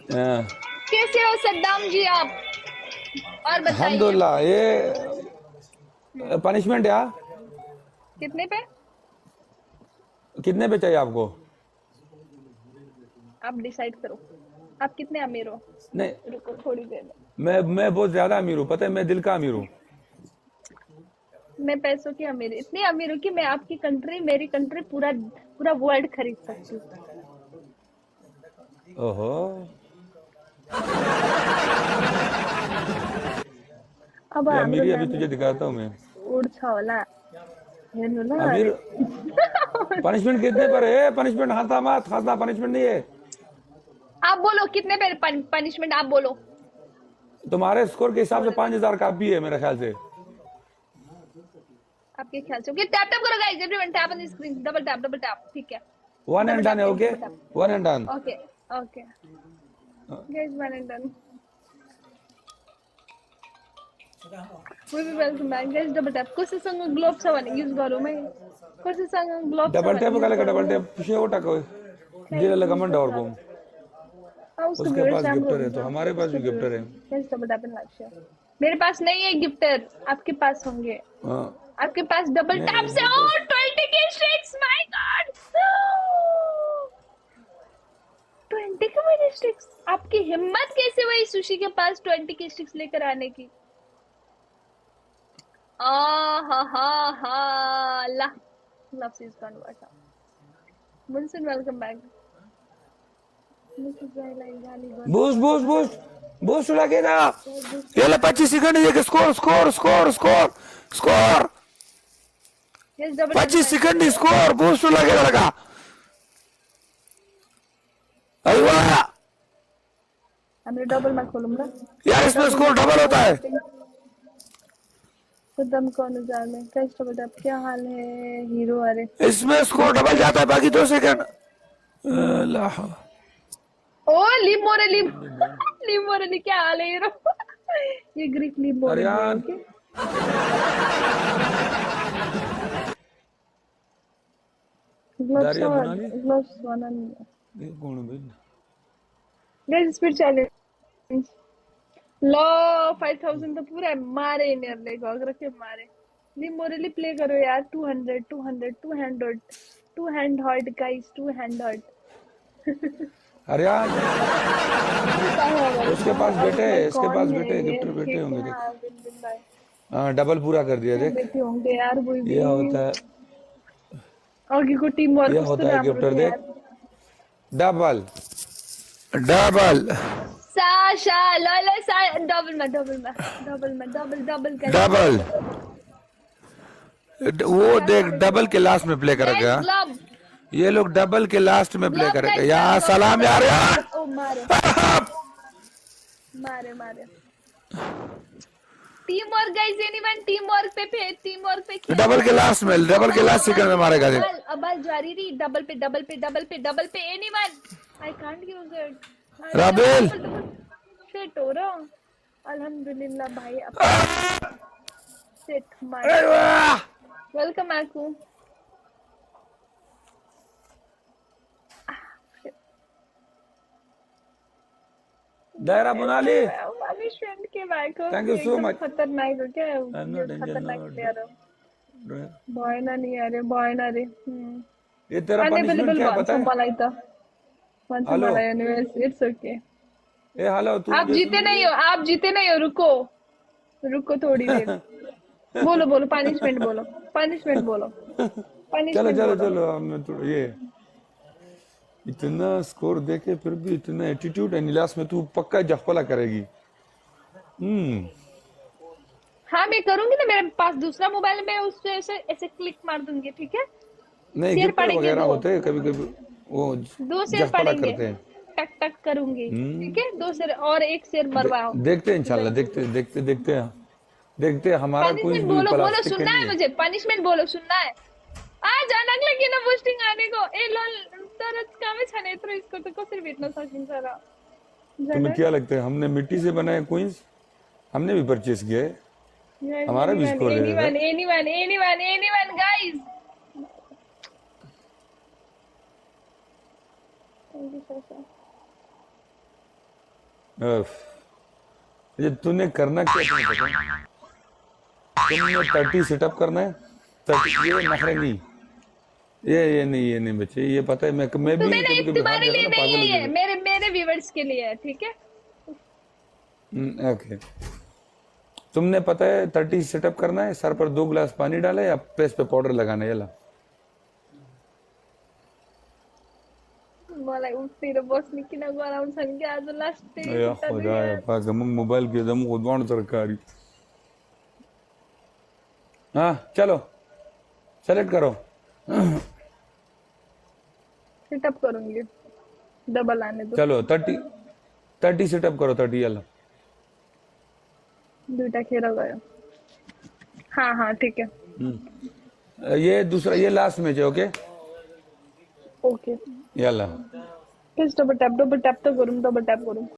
हाँ, कैसे हो सद्दाम जी आप? और बताइए। अल्हम्दुलिल्लाह। ये हम्म, पनिशमेंट यार, कितने पे? कितने पे चाहिए आपको? आप डिसाइड करो। आप कितने अमीर हो? नहीं, रुको थोड़ी देर में। मैं बहुत ज्यादा अमीर हूँ, पता है, मैं दिल का अमीर हूँ। मैं पैसों की अमीर, इतनी अमीर हूँ कि मैं आपकी कंट्री, मेरी कंट्री, पूरा पूरा वर्ल्ड खरीद सकती हूँ। ओहो, अब ये हाम्रो अमीरी अभी नाम तुझे दिखाता हूँ मैं। उड्छ होला, हेर्नु ल अमीर। अरे। पनिशमेंट कितने पर है? पनिशमेंट खाता मत, खाता पनिशमेंट नहीं है। आप बोलो कितने पे पनिशमेंट, आप बोलो। तुम्हारे स्कोर के हिसाब से बोलो 5,000 काफी है मेरे ख्याल से। आपके ख्याल से। ओके, टैप टैप करो guys, everyone tap on the screen, double tap, ठीक है। One and double done tap है, guys, okay. Double tap. One and done. Okay okay guys, one and done. We will welcome back guys, double tap. कसैसँग ग्लोभ छ भने use गरौँ है, कसैसँग ग्लोभ छ डबल भने टैप युज का गरौँ डबल है टैप पीछे वो टको गाइस, जिला युज लगमन द और को। क्लब। उसको उसके भ्यूअर्स पास राम्रो गिफ्टर है हुन्छ, तो हमारे पास उसको भी गिफ्टर भ्यूअर्स। है। Guys double tap in like share. मेरे पास नहीं है गिफ्टर, आपके पास होंगे। हाँ, आपके पास डबल टैप से। नहीं, ओ 20 के स्ट्रिक्स, माय गॉड। 20 के मेरे स्टिक्स, आपकी हिम्मत कैसे हुई सुशी के पास 20 की स्टिक्स लेकर आने की? आ हा हा हा ला। Love is convert. मुनसिन वेलकम बैक। मिसेस जाइलाई गाली बूस्ट गर्नुभयो बूस्ट बूस्ट बूस्ट लगेगा। बुझ्छु। ये ले 25 सेकंड ये score score score score score. Yes double tap in 25 like second share. Score boost लगेगा लगा। अरे वाह हामीले डबलमा खोलौँ ल। यार, इसमें डबलमा स्कोर डबल खोलेर होता है। बैटिङ। सद्दाम को अनुसार में कैश डबल टैप, क्या हाल है हीरो? अरे इसमें स्कोर डबल डबल टैप। जाता है बाकी 2 सेकंड। अल्लाह। ओ लिम मोरेली। लिम मोरेली, क्या हाल है हीरो? ये ग्रीक लिम मोरेली है, अरियान। ओके। ग्लोव्स दारिया बुनाली। ग्लोव्स बनानी है ये कौन है भाई? Guys, speed challenge. लो 5000 तो पूरा मारे इन्हें घोघर के मारे। लिम मोरेली प्ले करो यार। 200 200 200 two hundred guys, two hundred. Aryan. क्या है हमारे उसके पास? पास अब बेटे है, इसके कौन पास है बेटे ये? गिफ्टर बेटे ठीक होंगे, है, देख। हाँ बिन बिन भाई। हाँ, डबल पूरा कर दिया, क्या देख। बेटे होंगे यार वो भी। ये होता है। अघिको टिम वर्क ये कस्तो होता है राम्रो गिफ्टर, थियो देख। यार। डबल डबल साशा ल ल सा डबलमा डबलमा डबलमा double double guys, double. Double. वो क्या देख, हाल है डबल हीरो? के लास्ट में प्ले गाइस करेगा। ग्लब। ये लोग डबल के लास्ट में प्ले ग्लब करेगा। गाइस, यहाँ ग्लब सलाम ग्लब यार ग्लब। यार। ओ मारे मारे मारे। Team work guys, anyone team work पे टीम वर्क पे खेलना डबल के है। लास्ट में, डबल के अबाल लास्ट अबाल सेकंड में मारेगा, देख। अबाल अबाल जारी रही। डबल पे डबल पे डबल पे डबल पे anyone. I can't give good. अरे डबल राबेल। Double double. सेट हो रहा। अल्हम्दुलिल्लाह भाई, अपना सेट अरे माशाल्लाह। वाह! वेलकम आकू। दायरा बुना ली। पनिशमेंट के भाइको थैंक यू सो एकदम मच। खतरनाक हो क्या? I am yo not angel खतरनाक प्लेयर हो। नाउ। भएन नि अरे, भएन अरे। ये तेरा पनिशमेंट अनअवेलेबल क्या है भन्छ पता है? मलाई त। भन्छ हेलो। मलाई anyways, it's okay. A hello, तू आप मुझे जीते सुन रही नहीं है? हो, आप जीते नहीं हो, रुको। रुको थोड़ी देर। बोलो बोलो पनिशमेंट बोलो। पनिशमेंट बोलो। चलो पनिशमेंट चलो बोलो। चलो, हमने तो ये इतना स्कोर देके फिर भी इतना एटीट्यूड है नीलास में, तू पक्का जफला करेगी। हाँ मैं करूंगी ना, मेरे पास दूसरा मोबाइल में, उससे ऐसे ऐसे क्लिक मार दूंगी, ठीक है। नहीं, शेर गिफ्टर पड़ेंगे वगैरह दो। होते हैं कभी कभी, वो दो शेर जफला पड़ेंगे। करते हैं। टक टक करूंगी, ठीक हम्म। है। दो शेर और एक शेर मरवाओ। देखते हैं इंशाल्लाह, इवेंट। देखते देखते देखते हैं। देखते हैं, हमारा कोई पनिशमेंट भी बोलो बोलो, प्लास्टिक का सुनना नहीं है है। मुझे। पनिशमेंट बोलो, सुनना है। अचानक लगी ना पोस्टिंग आने को। ए लल, तर काम छाने यत्रो इसको तो कसरी भेट्न सकिन्छ र? तुम्हें जनक। क्या लगता है हमने मिट्टी से बनाए क्वींस? हमने भी परचेस किए है। हमारा भी एनीवन स्कोर दे देता। Anyone anyone anyone anyone guys. Thank you so so. उफ, ये तूने करना क्या तुम्हें पता? तुमने 30 सेटअप करना है। 30 ये नखरे नहीं, ये नहीं बच्चे, ये पता है। मैं भी तुम्हें नहीं, कभी कभी हार तुम्हारे जाता लिए ना नहीं पागल है, की ये तरह। मेरे मेरे व्यूवर्स के लिए है, ठीक है। ओके, तुमने पता है 30 सेटअप करना है, सर पर 2 गिलास पानी डाले या फेस पे पाउडर लगाना है, ये ला। मलाई उठतिर बस्ने किन गराउँछन् कि आज लास्ट डे या खुट्टा खुदा दुख्यो या यार। पाक मग मोबाइल के दम खुदवान सरकारी। हाँ चलो, सेलेक्ट करो। सिटअप करूंगी, डबल आने दो। चलो 30 सेटअप करो, 30 ये ला। दुईटा खेर गयो। हाँ हाँ ठीक है। ये दूसरा, ये लास्ट मैच है, ओके। ओके, ये ला। प्लीज डबल टैप तो करूँ, डबल टैप करूँ।